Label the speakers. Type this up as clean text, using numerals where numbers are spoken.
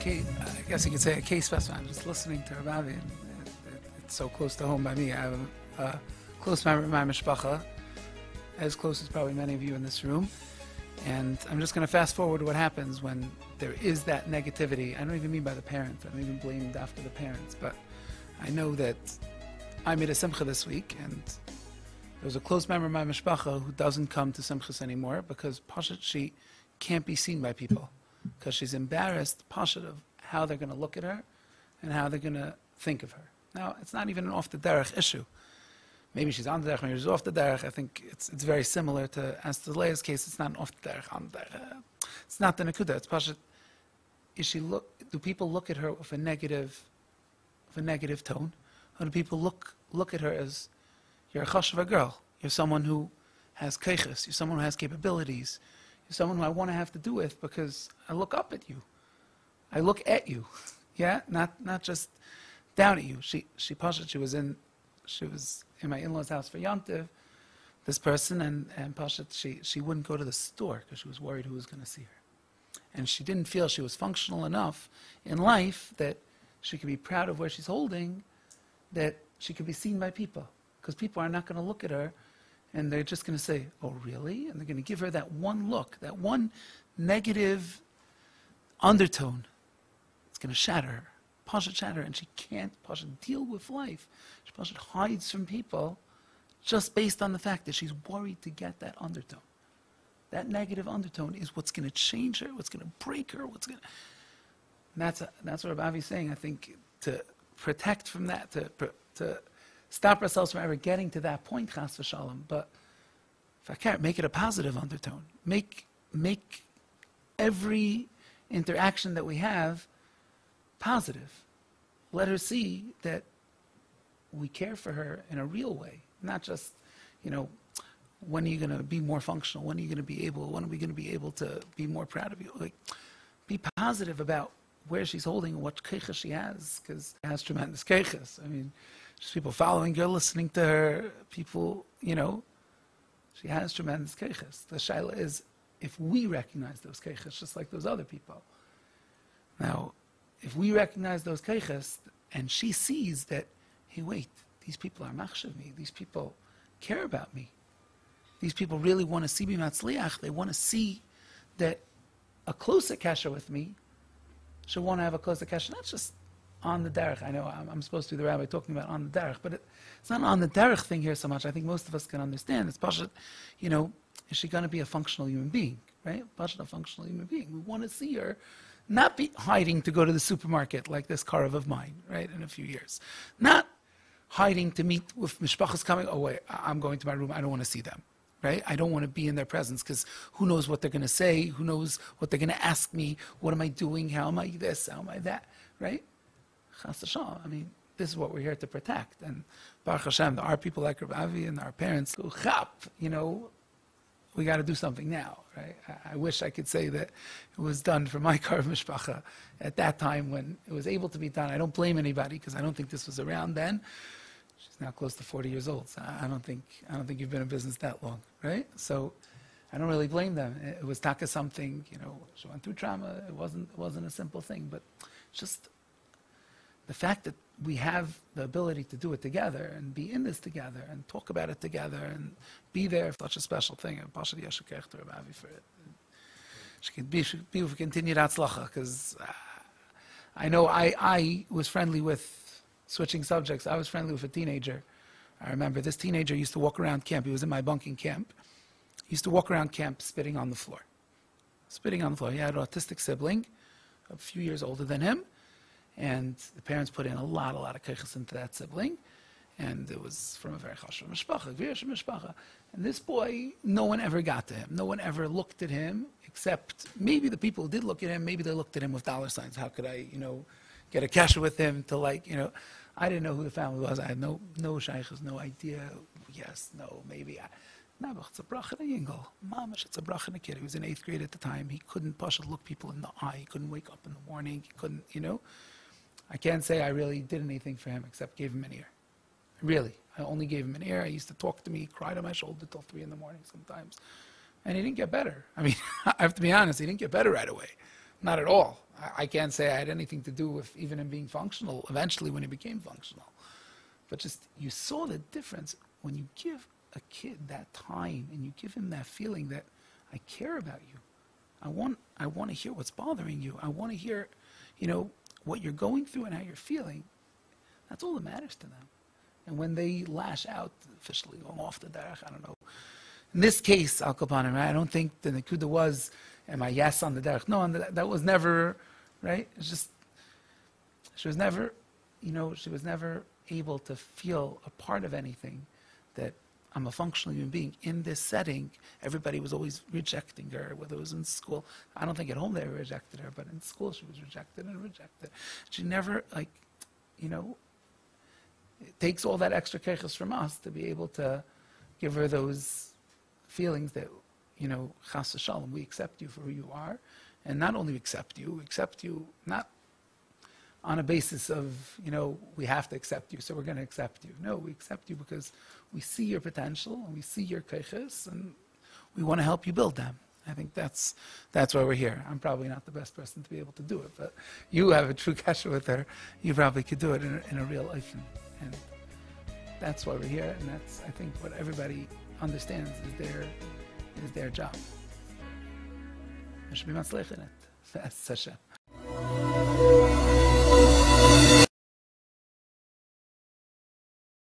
Speaker 1: case, I guess you could say a case specimen. I'm just listening to Rav Avi, and it's so close to home by me. I have a close member of my mishpacha, as close as probably many of you in this room. And I'm just going to fast forward to what happens when there is that negativity. I don't even mean by the parents. I don't even blame after the parents. But I know that I made a simcha this week, and there was a close member of my mishpacha who doesn't come to simchas anymore because Pashat, she can't be seen by people because she's embarrassed, Pashat, of how they're going to look at her and how they're going to think of her. Now, it's not even an off the derech issue. Maybe she's on the derech, maybe she's off the derech. I think it's very similar to, as to Leia's case, it's not an off the derech, on the derech. It's not the nekuda, it's Pashat. Do people look at her with a negative tone? Or do people look at her as, you're a chashuva girl, you're someone who has keiches, you're someone who has capabilities, you're someone who I want to have to do with because I look up at you. I look at you. Yeah? Not just down at you. She was in my in-laws' house for Yom Tov, this person, and Pashat, she wouldn't go to the store because she was worried who was going to see her. And she didn't feel she was functional enough in life that she could be proud of where she's holding, that she could be seen by people. Because people are not going to look at her and they're just going to say, oh, really? And they're going to give her that one look, that one negative undertone. It's going to shatter her. Pashat shatter her, and she can't Pashat deal with life. She Pashat hides from people just based on the fact that she's worried to get that undertone. That negative undertone is what's going to change her, what's going to break her, that's what Rav Avi's saying. I think to protect from that, to stop ourselves from ever getting to that point, chas v'shalom. But if I can't, make it a positive undertone. Make every interaction that we have positive. Let her see that we care for her in a real way, not just, when are you going to be more functional? When are we going to be able to be more proud of you? Like, be positive about where she's holding and what keiches she has, because she has tremendous keiches. I mean, just people following her, listening to her, people, she has tremendous keiches. The shaila is, if we recognize those keiches, just like those other people. Now, if we recognize those keiches, and she sees that, hey, wait, these people are machshav me, these people care about me, these people really want to see me matzliach, they want to see that a closer kasha with me, she'll want to have a closer kasha, not just on the derech. I know I'm supposed to be the rabbi talking about on the derech, but it's not on the derech thing here so much. I think most of us can understand. It's Pashat, is she going to be a functional human being, right? Pashat, a functional human being. We want to see her not be hiding to go to the supermarket like this HaRav of mine, right, in a few years. Not hiding to meet with mishpachas coming, oh wait, I'm going to my room, I don't want to see them, right? I don't want to be in their presence because who knows what they're going to say, who knows what they're going to ask me, what am I doing, how am I this, how am I that, right? Chas Hashem, I mean, this is what we're here to protect. And Baruch Hashem, there are people like Rav Avi and our parents who we got to do something now, right? I wish I could say that it was done for my HaRav Mishpacha at that time when it was able to be done. I don't blame anybody because I don't think this was around then. She's now close to 40 years old, so I don't think you've been in business that long, right? So I don't really blame them. It was taka something, she went through trauma. It wasn't a simple thing, but just the fact that we have the ability to do it together and be in this together and talk about it together and be there for such a special thing. And Pashat Yeshukech to Rav Avi for it. She can be for continued atzlacha, because I know I was friendly with, switching subjects, I was friendly with a teenager. I remember this teenager used to walk around camp. He was in my bunking camp. He used to walk around camp spitting on the floor. Spitting on the floor. He had an autistic sibling, a few years older than him. And the parents put in a lot of keiches into that sibling. And it was from a very chashuv mishpacha, gvirish mishpacha. And this boy, no one ever got to him. No one ever looked at him, except maybe the people who did look at him, maybe they looked at him with dollar signs. How could I, get a kasha with him to I didn't know who the family was. I had no shaykhs, no idea. Yes, no, maybe. Nabach, it's a bracha in a yingel. Mamash, it's a bracha in a kid. He was in 8th grade at the time. He couldn't look people in the eye. He couldn't wake up in the morning. He couldn't, I can't say I really did anything for him except gave him an ear. Really. I only gave him an ear. He used to talk to me, cried on my shoulder till 3 in the morning sometimes. And he didn't get better. I mean, I have to be honest, he didn't get better right away. Not at all. I can't say I had anything to do with even him being functional, eventually when he became functional. But just, you saw the difference when you give a kid that time and you give him that feeling that I care about you. I want to hear what's bothering you. I want to hear, what you're going through and how you're feeling. That's all that matters to them. And when they lash out, officially going off the derech, I don't know. In this case, Al Kapanim, I don't think the Nekuda was, am I yes on the derech? No, that was never, right? It's just, she was never able to feel a part of anything, that I'm a functional human being. In this setting, everybody was always rejecting her, whether it was in school. I don't think at home they rejected her, but in school she was rejected and rejected. She never, it takes all that extra keiches from us to be able to give her those feelings that, chas v'shalom, we accept you for who you are. And not only accept you not on a basis of, we have to accept you, so we're going to accept you. No, we accept you because we see your potential and we see your keiches and we want to help you build them. I think that's why we're here. I'm probably not the best person to be able to do it, but you have a true kasha with her. You probably could do it in a real life. And that's why we're here, and that's, I think, what everybody understands is their job. I should be matzlech in it. That's Hashem.